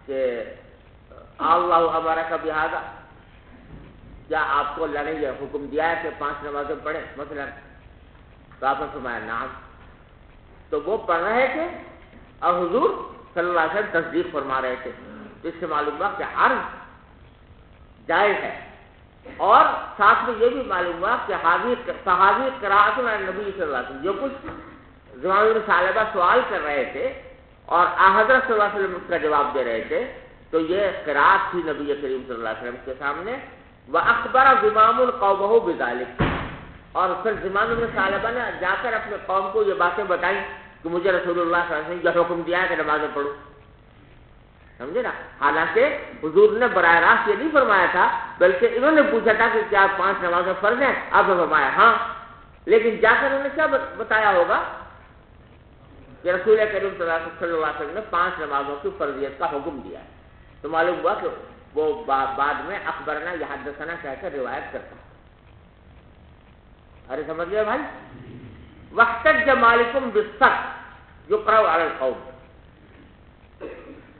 کہ اللہ امرک بہذا، کیا آپ کو اللہ نے یہ حکم دیا ہے کہ 5 نمازیں پڑھیں مثلا؟ تو آپ نے فرمایا نعم. تو وہ پڑھ رہے تھے اور حضور صلی اللہ علیہ وسلم تصدیق فرما رہے تھے. تو اس سے معلوم ہوا کہ عرض جائز ہے، اور ساتھ میں یہ بھی معلوم ہوا کہ صحابی قراءت نبی صلی اللہ علیہ وسلم، جو کچھ امام ابن ثعلبہ سوال کر رہے تھے اور حضرت صلی اللہ علیہ وسلم اس کا جواب دے رہے تھے، تو یہ قراءت تھی نبی کریم صلی اللہ علیہ وسلم کے سامنے. وَأَخْبَرَ زِمَامٌ قَوْمَهُ بِذَلِكَ، اور پھر زمام ابن ثعلبہ نے جا کر اپنے قوم کو یہ باتیں بتائیں کہ مجھے رسول اللہ صلی اللہ علیہ وسلم یہ حکم دیا ہے کہ نمازیں پڑھو. سمجھے نا؟ حالانکہ حضور نے براہ راست یہ نہیں فرمایا تھا، بلکہ انہوں نے پوچھا تھا کہ کیا 5 نمازیں فرض ہیں؟ آپ نے فرمایا ہاں. لیکن جا کر انہوں نے کیا بتایا ہوگا کہ رسول کریم صلی اللہ علیہ وسلم نے 5 نمازوں کی فرضیت کا حکم دیا ہے. تو معلوم ہوا کہ وہ بعد میں اخبرنا یا حدثنا کہہ کر روایت کرتا ہے. ارے سمجھ گئے بھائی؟ وَاحْتَجَّ مَالِكٌ بِالسَّقْطِ يُقْرَأُ عَلَى الْقَوْمِ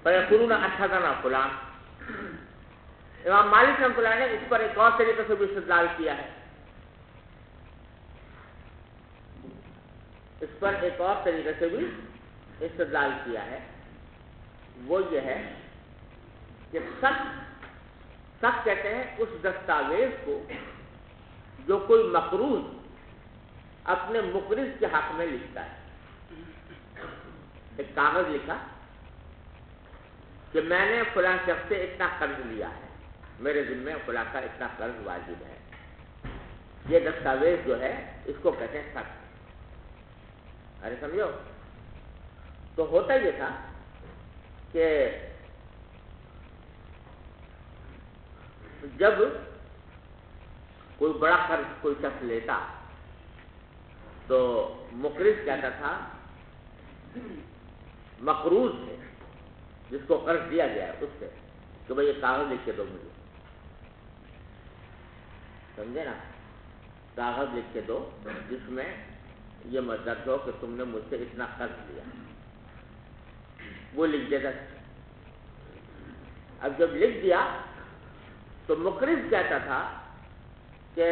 فَيَقُولُونَ أَشْهَدْنَا فُلَانَ. امام مالک رحمۃ اللہ نے اس پر ایک اور طریقے سے بھی استدلال کیا ہے. اس پر ایک اور طریقے سے بھی استدلال کیا ہے. وہ یہ ہے کہ سخت کہتے ہیں اس دستاویز کو جو کوئی مقروض اپنے مقرض کے حق میں لکھتا ہے. ایک کاغذ لکھا کہ میں نے فلاں شخص سے اتنا قرض لیا ہے، میرے ذمے فلاں کا اتنا قرض واجب ہے. یہ دستاویز جو ہے اس کو کہتے ہیں سخت. ارے سمجھو؟ تو ہوتا یہ تھا کہ جب کوئی بڑا قرض کوئی شخص لیتا تو مقرض کہتا تھا مقروض ہے جس کو قرض دیا گیا ہے اس سے کہ بھائی یہ کاغذ لکھ کے دو مجھے. سمجھے نا؟ کاغذ لکھ کے دو جس میں یہ مطلب ہو کہ تم نے مجھ سے اتنا قرض لیا. وہ لکھ دیتا. اب جب لکھ دیا تو مقرض کہتا تھا کہ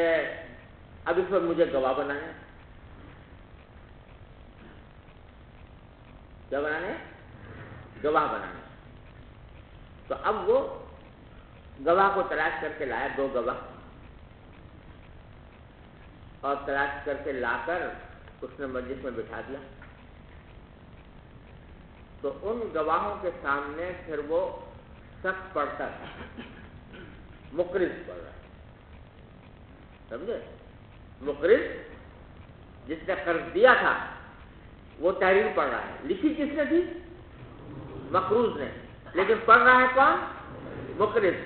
اب اس پر مجھے گواہ بنانا. کیا بنانے؟ گواہ بنانے. تو اب وہ گواہ کو تلاش کر کے لایا، 2 گواہ، اور تلاش کر کے لا کر اس نے مجلس میں بٹھا دیا. تو ان گواہوں کے سامنے پھر وہ سخت پڑھتا تھا، مقرض پڑھ رہا ہے. سمجھے؟ مقرض جس نے قرض دیا تھا وہ تحریر پڑھ رہا ہے. لکھی کس نے تھی؟ مقروض نے. لیکن پڑھ رہا ہے کون؟ مقرض.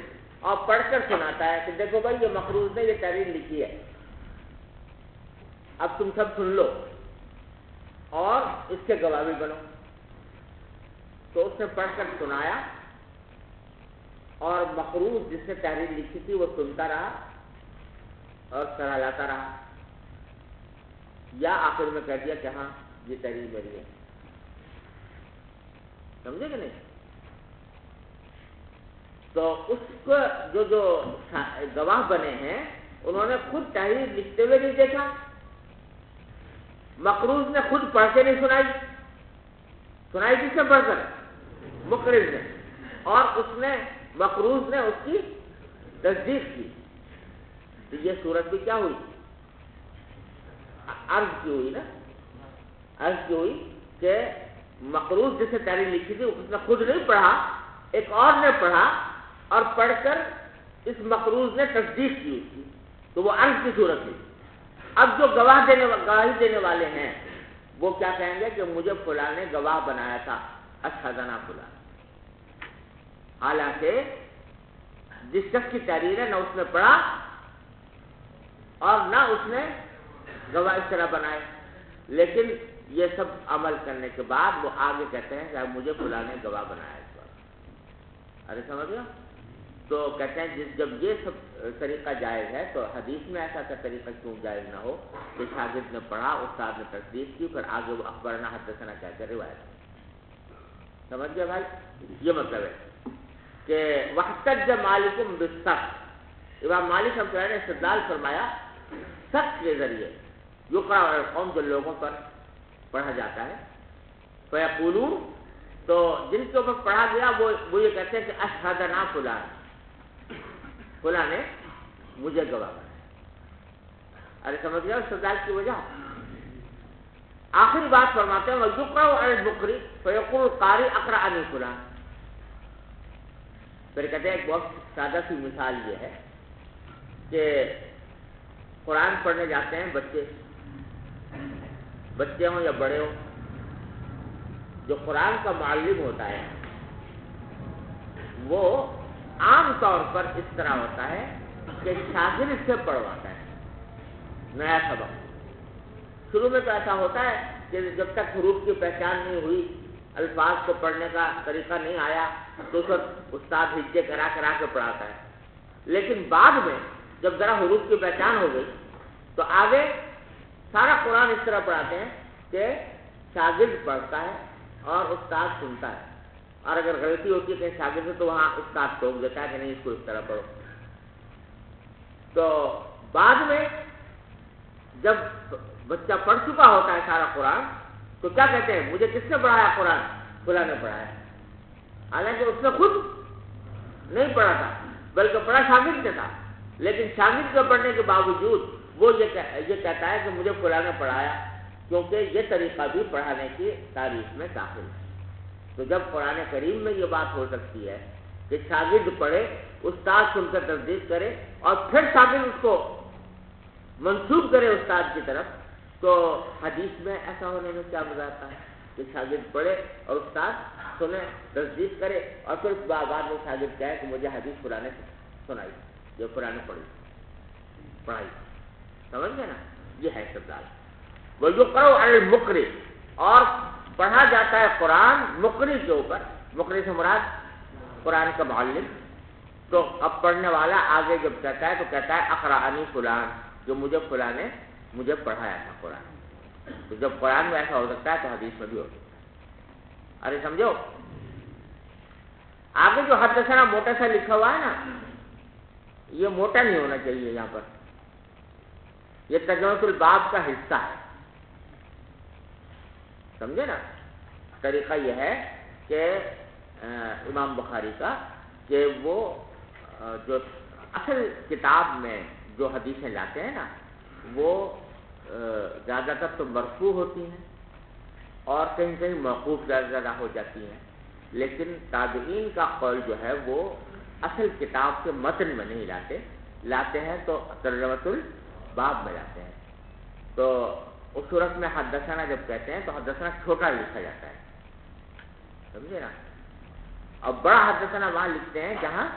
اور پڑھ کر سناتا ہے کہ دیکھو بھائی یہ مقروض نے یہ تحریر لکھی ہے، اب تم سب سن لو اور اس کے گواہ بھی بنو. تو اس نے پڑھ کر سنایا اور مقروض جس نے تحریر لکھی تھی وہ سنتا رہا اور سرا لاتا رہا، یا آخر میں کہہ دیا کہ ہاں یہ تحریر میری ہے. سمجھے کہ نہیں؟ تو اس کو جو گواہ بنے ہیں انہوں نے خود تحریر لکھتے ہوئے نہیں دیکھا. مقروض نے خود پڑھ کے نہیں سنائی. سنائی کس نے پڑھ کر؟ مقرض نے. اور اس نے مقروض نے اس کی تصدیق کی. تو یہ صورت بھی کیا ہوئی؟ عرض کی ہوئی نا. عرض کی ہوئی کہ مقروض جسے تحریر لکھی تھی اس نے خود نہیں پڑھا، ایک اور نے پڑھا اور پڑھ کر اس مقروض نے تصدیق کی اس کی. تو وہ عرض کی صورت تھی. اب جو گواہی دینے والے ہیں وہ کیا کہیں گے کہ مجھے فلاں نے گواہ بنایا تھا، اشہدنا فلاں. حالانکہ جس شخص کی تحریر ہے نہ اس نے پڑھا اور نہ اس نے گواہ اس طرح بنائے، لیکن یہ سب عمل کرنے کے بعد وہ آگے کہتے ہیں کہ مجھے فلاں نے گواہ بنایا اس وقت. ارے سمجھ گیا؟ تو کہتے ہیں جب یہ سب طریقہ جائز ہے تو حدیث میں ایسا کا طریقہ کیوں جائز نہ ہو کہ شاگرد نے پڑھا، استاد نے تصدیق کی، پھر آگے وہ اخبرنا حدثنا کہہ کر روایت. سمجھ گئے بھائی؟ یہ مطلب ہے کہ واحتج مالک بالسقط، امام مالک رحمۃ اللہ نے استدلال فرمایا سقط کے ذریعے، یقرأ علی القوم جو لوگوں پر پڑھا جاتا ہے، فیقولون تو جن کے اوپر پڑھا گیا وہ یہ کہتے ہیں کہ اشہدنا فلان، فلاں نے مجھے گواہ کرایا. ارے سمجھ گیا استدلال کی وجہ. آخری بات فرماتے ہیں وَيُقْرَأُ عَلَى الْمُقْرِئِ فَيَقُولُ الْقَارِئُ أَقْرَأَنِي فُلَانٌ. پھر کہتے ہیں ایک بہت سادہ سی مثال یہ ہے کہ قرآن پڑھنے جاتے ہیں بچے ہوں یا بڑے ہوں. جو قرآن کا معلم ہوتا ہے وہ عام طور پر اس طرح ہوتا ہے کہ شاگرد سے پڑھواتا ہے نیا سبق. شروع میں تو ایسا ہوتا ہے کہ جب تک حروف کی پہچان نہیں ہوئی، الفاظ کو پڑھنے کا طریقہ نہیں آیا، تو اس وقت استاد ہجے کرا کے پڑھاتا ہے. لیکن بعد میں جب ذرا حروف کی پہچان ہو گئی تو آگے سارا قرآن اس طرح پڑھاتے ہیں کہ شاگرد پڑھتا ہے اور استاد سنتا ہے، اور اگر غلطی ہوتی ہے کہیں شاگرد سے تو وہاں استاد ٹوک دیتا ہے کہ نہیں اس کو اس طرح پڑھو. تو بعد میں جب بچہ پڑھ چکا ہوتا ہے سارا قرآن تو کیا کہتے ہیں مجھے کس نے پڑھایا قرآن؟ فلاں نے پڑھایا. حالانکہ اس نے خود نہیں پڑھا تھا بلکہ پڑھا شاگرد نے تھا، لیکن شاگرد کے پڑھنے کے باوجود وہ یہ کہتا ہے کہ مجھے فلاں نے پڑھایا، کیونکہ یہ طریقہ بھی پڑھانے کی تاریخ میں داخل ہے. تو جب قرآن کریم میں یہ بات ہو سکتی ہے کہ شاگرد پڑھے، استاد سن کر تصدیق کرے اور پھر شاگرد اس کو منسوب کرے استاد کی طرف، تو حدیث میں ایسا ہونے میں کیا مزہ آتا ہے کہ شاگرد پڑھے اور استاد سنے، تصدیق کرے، اور پھر بعد میں شاگرد کہے کہ مجھے حدیث فلاں نے سنائی، یہ فلاں نے پڑھائی. سمجھ گئے نا؟ یہ ہے استدلال. وَيُقْرَأُ عَلَى الْمُقْرِئِ، اور پڑھا جاتا ہے قرآن مقری کے اوپر. مقری سے مراد قرآن کا معلم. تو اب پڑھنے والا آگے جب کہتا ہے تو کہتا ہے اقرأنی فلان، جو مجھے فلاں نے مجھے پڑھایا تھا قرآن. تو جب قرآن میں ایسا ہو سکتا ہے تو حدیث میں بھی ہو سکتا ہے. ارے سمجھو آگے جو حدثنا موٹا سا لکھا ہوا ہے نا، یہ موٹا نہیں ہونا چاہیے. یہاں پر یہ ترجمۃ الباب کا حصہ ہے، سمجھے نا؟ طریقہ یہ ہے کہ امام بخاری کا کہ وہ جو اصل کتاب میں جو حدیثیں لاتے ہیں نا وہ زیادہ تر تو مرفوع ہوتی ہیں اور کہیں کہیں موقوف زیادہ ہو جاتی ہیں، لیکن تابعین کا قول جو ہے وہ اصل کتاب کے متن میں نہیں لاتے ہیں تو ترجمۃ الباب میں لاتے ہیں. تو اس صورت میں حدثنا جب کہتے ہیں تو حدثنا چھوٹا لکھا جاتا ہے، سمجھے نا؟ اور بڑا حدثنا وہاں لکھتے ہیں جہاں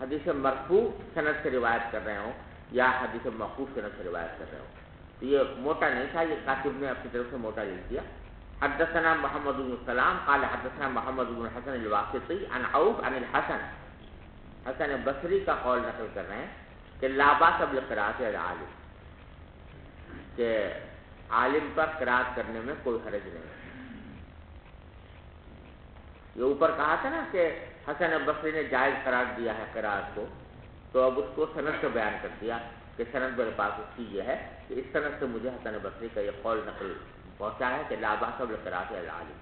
حدیث مرفوع سند سے روایت کر رہے ہوں یا حدیث موقوف سند سے روایت کر رہے ہوں. تو یہ موٹا نہیں تھا، یہ کاتب نے اپنی طرف سے موٹا لکھ دیا. حدثنا محمد بن سلام قال حدثنا محمد بن حسن الواسطی عن عوف عن الحسن. حسن بصری کا قول نقل کر رہے ہیں کہ لا باس بالقراءۃ علی العالم، کہ عالم پر قراءت کرنے میں کوئی حرج نہیں. یہ اوپر کہا تھا نا کہ حسن بصری نے جائز قرار دیا ہے قراءت کو، تو اب اس کو سند سے بیان کر دیا کہ سند میرے پاس اس کی یہ ہے کہ اس سند سے مجھے حسن بصری کا یہ قول نقل پہنچا ہے کہ لا باس بالقراءۃ علی العالم.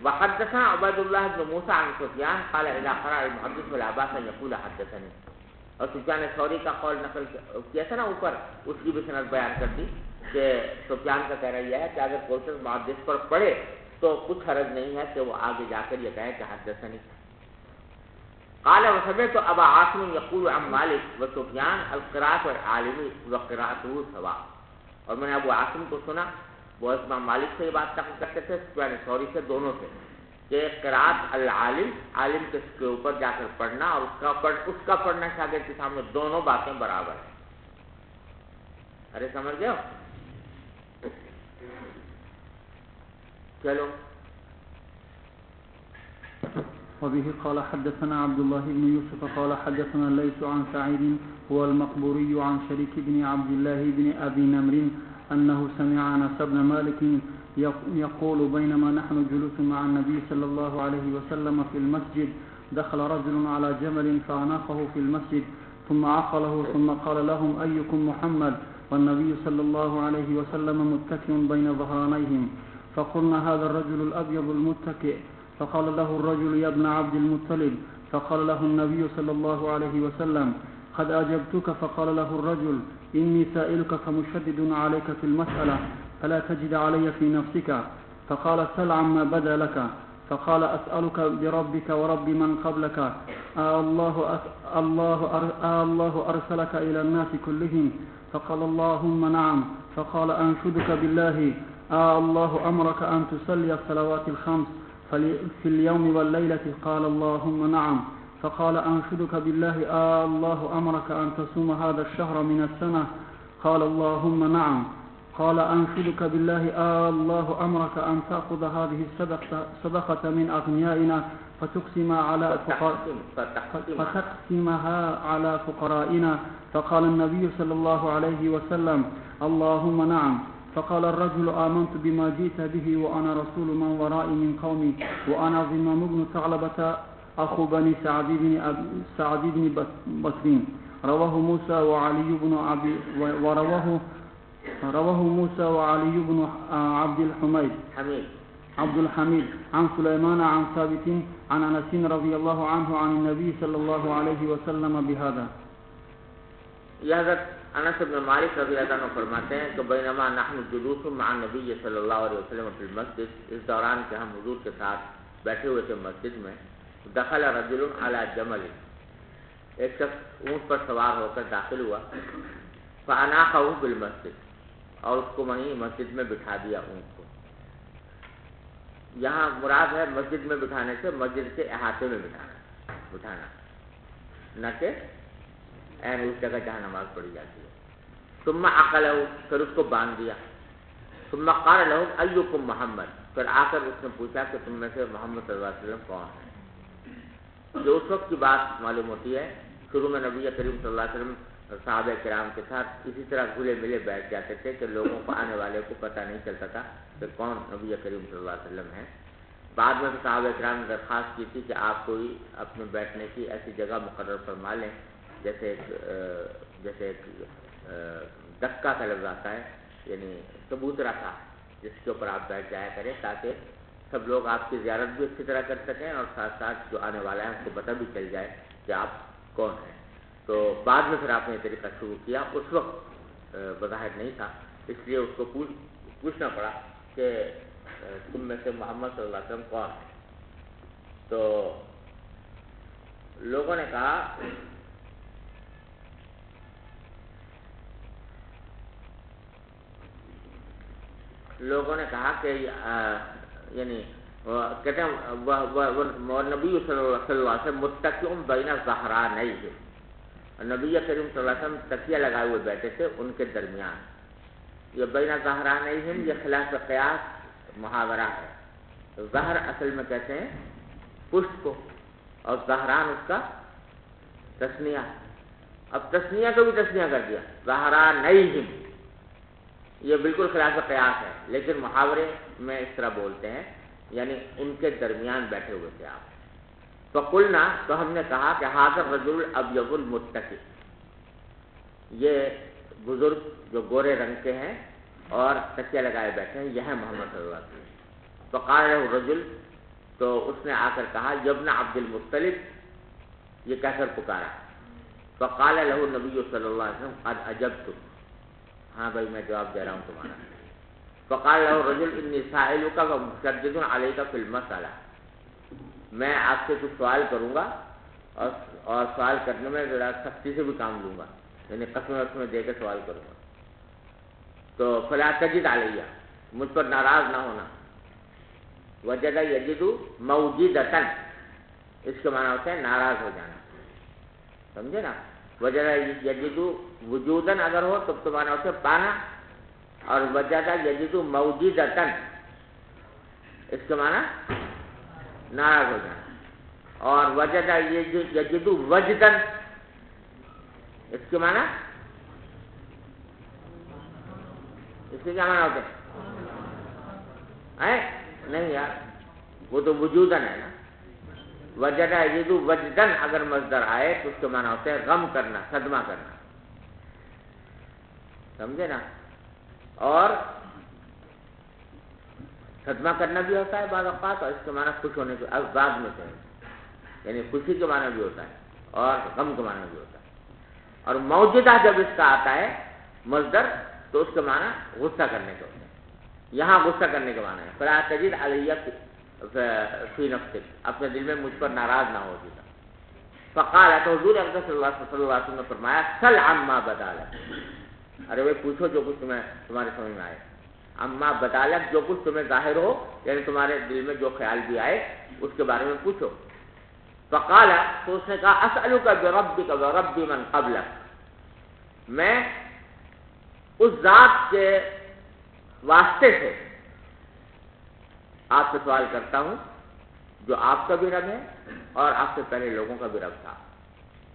وحدثنا عبید اللہ بن موسیٰ عن سفیان قال اذا قرأ المحدث فلا باس ان يقول حدثني. اور سفیان ثوری کا قول نقل کیا تھا نا اوپر، اس کی بھی سند بیان کر دی کہ سفیان کا کہنا یہ ہے کہ اگر کوئی شخص محدث پر پڑھے تو کچھ حرج نہیں ہے کہ وہ آگے جا کر یہ کہے کہ حدثنی. قال وسمعت ابا عاصم يقول عن مالك وسفيان القراءة والعالم وقراءته سواء. اور میں نے ابو عاصم کو سنا، وہ امام مالک سے یہ بات نقل کرتے تھے، سفیان ثوری سے، دونوں سے، کہ قراءت العالم، عالم کے اوپر جا کر پڑھنا اور اس کا پڑھنا شاگرد کے سامنے، دونوں باتیں برابر ہیں. ارے سمجھ گئے ہو؟ چلو وبه قال حدثنا عبد الله بن يوسف قال حدثنا الليث عن سعيد هو المقبوري عن شريك بن عبد الله بن أبي نمر أنه سمع أنس بن مالك يقول بينما نحن جلوس مع النبي صلى الله عليه وسلم في المسجد دخل رجل على جمل فأناقه في المسجد ثم عقله ثم قال لهم أيكم محمد والنبي صلى الله عليه وسلم متكئ بين ظهرانيهم فقلنا هذا الرجل الأبيض المتكئ فقال له الرجل يا ابن عبد المطلب فقال له النبي صلى الله عليه وسلم قد أجبتك فقال له الرجل إني سائلك فمشدد عليك في المسألة فلا تجد علي في نفسك فقال سل عما بدا لك فقال أسألك بربك ورب من قبلك الله أرسلك إلى الناس كلهم فقال اللهم نعم فقال أنشدك بالله الله أمرك أن تصلي الصلوات الخمس في اليوم والليلة قال اللهم نعم فقال أنشدك بالله الله أمرك أن تصوم هذا الشهر من السنة قال اللهم نعم قال أنشدك بالله الله أمرك أن تأخذ هذه الصدقة من أغنيائنا فتقسمها على فقرائنا فقال النبي صلى الله عليه وسلم اللهم نعم فقال الرجل آمنت بما جئت به وأنا رسول من ورائي من قومي وأنا ضمام بن ثعلبة أخو بني سعد بن بكر رواه موسى وعلي بن عبد الحميد عن سليمان عن ثابت عن أنس رضي الله عنه عن النبي صلى الله عليه وسلم بهذا. یہ حضرت انس بن مالک رضی اللہ عنہ فرماتے ہیں کہ بینما نحن جلوس مع النبی صلی اللہ علیہ وسلم فی المسجد، اس دوران کہ ہم حضور کے ساتھ بیٹھے ہوئے تھے مسجد میں، دخل رجل علی جمل، ایک شخص اونٹ پر سوار ہو کر داخل ہوا، فاناقہ بالمسجد، اور اس کو وہیں مسجد میں بٹھا دیا اونٹ کو. یہاں مراد ہے مسجد میں بٹھانے سے مسجد کے احاطے میں بٹھانا، نہ کہ این اس جگہ جہاں نماز پڑھی جاتی ہے. ثم عقلہ، پھر اس کو باندھ دیا. ثم قال له ایکم محمد، پھر آ کر اس نے پوچھا کہ تم میں سے محمد صلی اللہ علیہ وسلم کون ہے. جو اس وقت کی بات معلوم ہوتی ہے، شروع میں نبی کریم صلی اللہ علیہ وسلم صحابہ کرام کے ساتھ اسی طرح گھلے ملے بیٹھ جاتے تھے کہ لوگوں کو آنے والے کو پتہ نہیں چلتا تھا کہ کون نبی کریم صلی اللہ علیہ وسلم ہے. بعد میں صحابہ کرام نے درخواست کی تھی کہ آپ کوئی اپنے بیٹھنے کی ایسی جگہ مقرر فرما لیں، جیسے ایک دکا کا لفظ آتا ہے، یعنی کبوترا کا، جس کے اوپر آپ بیٹھ جایا کریں تاکہ سب لوگ آپ کی زیارت بھی اچھی طرح کر سکیں اور ساتھ ساتھ جو آنے والا ہے اس کو پتہ بھی چل جائے کہ آپ کون ہیں. تو بعد میں پھر آپ نے یہ طریقہ شروع کیا، اس وقت بظاہر نہیں تھا، اس لیے اس کو پوچھنا پڑا کہ تم میں سے محمد صلی اللہ علیہ وسلم کون ہے. تو لوگوں نے کہا کہ یعنی کہتے ہیں نبی صلی اللہ علیہ وسلم متکئ بین ظہرانیہ، نبی کریم صلی اللہ علیہ وسلم تکیہ لگائے ہوئے بیٹھے تھے ان کے درمیان. یہ بین ظہرانیہم یہ خلاف قیاس محاورہ ہے. ظہر اصل میں کہتے ہیں پشت کو، اور ظہران اس کا تثنیہ. اب تثنیہ کو بھی تثنیہ کر دیا، ظہرانیہم، یہ بالکل خلاف قیاس ہے، لیکن محاورے میں اس طرح بولتے ہیں، یعنی ان کے درمیان بیٹھے ہوئے تھے آپ. فقلنا، تو ہم نے کہا کہ ھذا الرجل الابیض المتکئ، یہ بزرگ جو گورے رنگ کے ہیں اور تکیہ لگائے بیٹھے ہیں، یہ ہے محمد صلی اللہ علیہ وسلم. فقال له الرجل، تو اس نے آ کر کہا یا ابن عبد المطلب، یہ کہہ کر پکارا. فقال له النبی صلی اللہ علیہ وسلم قد اجبتک، ہاں بھائی میں جواب دے رہا ہوں تمہارا. فقال له الرجل انی سائلک ومشدد علیک فی المسألہ، میں آپ سے کچھ سوال کروں گا اور سوال کرنے میں ذرا سختی سے بھی کام لوں گا، یعنی قسمیں دے کے سوال کروں گا. تو فلا تجد علیہ، مجھ پر ناراض نہ ہونا. وجد یجد موجدتن، اس کے معنی ہوتے ہیں ناراض ہو جانا، سمجھے نا. وجد یجد وجودن اگر ہو تب تو معنی ہوتے ہیں پانا، اور وجد یجد موجدتن اس کے معنی ناراض ہو جانا. اور وجد یجد وجدن، اس کے معنی اس کے کیا معنی ہوتے ہیں؟ نہیں یار، وہ تو وجودن ہے نا. وجد یجد وجدن اگر مصدر آئے تو اس کے معنی ہوتے ہیں غم کرنا، صدمہ کرنا، سمجھے نا. اور صدمہ کرنا بھی ہوتا ہے بعض اوقات، اور اس کے معنی خوش ہونے کے بعد میں سے، یعنی خوشی کے معنی بھی ہوتا ہے اور غم کے معنی بھی ہوتا ہے. اور موجودہ جب اس کا آتا ہے مصدر تو اس کے معنی غصہ کرنے کے ہوتے ہیں. یہاں غصہ کرنے کے معنی ہے فلا تجد علیہ فی نفسک، اپنے دل میں مجھ پر ناراض نہ ہو جیسا. فقال، تو حضور اقدس صلی اللہ علیہ وسلم نے فرمایا سل عما بدا لک، ارے وہ پوچھو جو کچھ تمہارے سمجھ میں آئے. اما بدا لک، جو کچھ تمہیں ظاہر ہو، یعنی تمہارے دل میں جو خیال بھی آئے اس کے بارے میں پوچھو. فقال، تو اس نے کہا اسألک بربک ورب من قبلک، میں اس ذات کے واسطے سے آپ سے سوال کرتا ہوں جو آپ کا بھی رب ہے اور آپ سے پہلے لوگوں کا بھی رب تھا.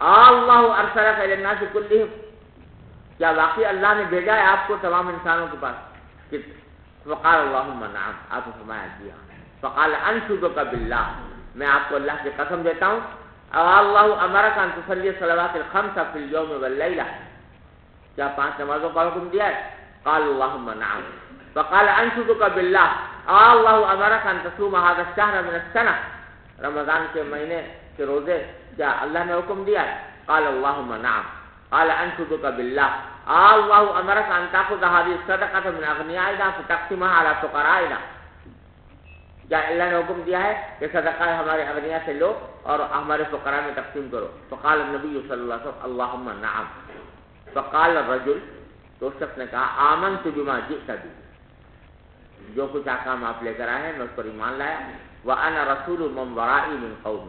اللہ ارسلک الی الناس کلہم، کیا واقعی اللہ نے بھیجا ہے آپ کو تمام انسانوں کے پاس؟ فقال اللہم نعم، آپ نے فرمایا جی ہاں. فقال انشدک باللہ، میں آپ کو اللہ کی قسم دیتا ہوں، اللہ امرک ان تصلی الصلوات الخمس فی اليوم واللیلہ، کیا 5 نمازوں کا حکم دیا ہے؟ قال اللہم نعم. فقال انشدک باللہ اللہ امرک ان تصوم هذا الشہر من السنہ، رمضان کے مہینے کے روزے کیا اللہ نے حکم دیا ہے؟ قال اللہم نعم. قال انشدک باللہ اللہ امرک ان تاخذ هذه الصدقۃ من اغنیائنا فتقسمها على فقرائنا، کیا اللہ نے حکم دیا ہے کہ صدقہ ہمارے اغنیاء سے لو اور ہمارے فقراء میں تقسیم کرو؟ فقال النبی صلی اللہ علیہ وسلم اللہم نعم. فقال الرجل، تو اس شخص نے کہا آمنت بما جئت به، جو کچھ احکام آپ لے کر آئے ہیں میں اس پر ایمان لایا. وَأَنَا رَسُولُ مَنْ وَرَائِي مِنْ قَوْمِ،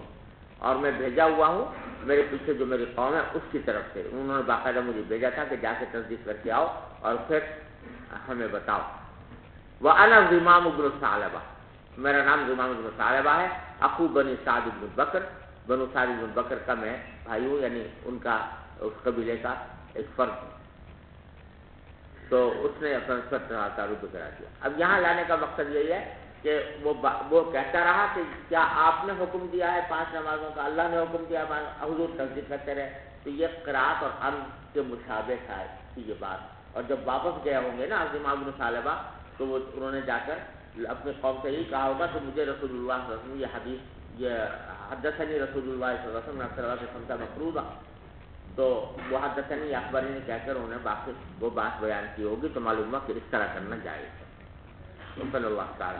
اور میں بھیجا ہوا ہوں میرے پیچھے جو میری قوم ہے اس کی طرف سے. انہوں نے باقاعدہ مجھے بھیجا تھا کہ جا کے تصدیق کر کے آؤ اور پھر ہمیں بتاؤ. وَأَنَا زِمَامُ بْنُ ثَعْلَبَةَ، میرا نام زمام بن ثعلبہ ہے. اخو بنی سعد بن بکر، بنو سعد بن بکر کا میں بھائی ہوں، یعنی ان کا اس قبیلے کا ایک فرد ہوں. تو اس نے اپنا تعارف کرا دیا. اب یہاں لانے کا مقصد یہی ہے کہ وہ کہتا رہا کہ کیا آپ نے حکم دیا ہے 5 نمازوں کا؟ اللہ نے حکم دیا، حضور تصدیق کرتے رہے. تو یہ قرات اور عرض کے مشابہ تھا یہ بات. اور جب واپس گئے ہوں گے نا زمام بن ثعلبہ، تو وہ انہوں نے جا کر اپنے قوم سے یہی کہا ہوگا کہ مجھے رسول اللہ صلی اللہ علیہ وسلم یہ حدیث، یہ حدثنی رسول اللہ صلی اللہ علیہ وسلم صلوات خمسہ مفروضہ، تو وہ حدثنی اخباری نے کہہ کر انہوں نے باقی وہ بات بیان کی ہوگی. تو معلوم ہوا کہ اس طرح کرنا جائز ہے. صلی اللہ تعالی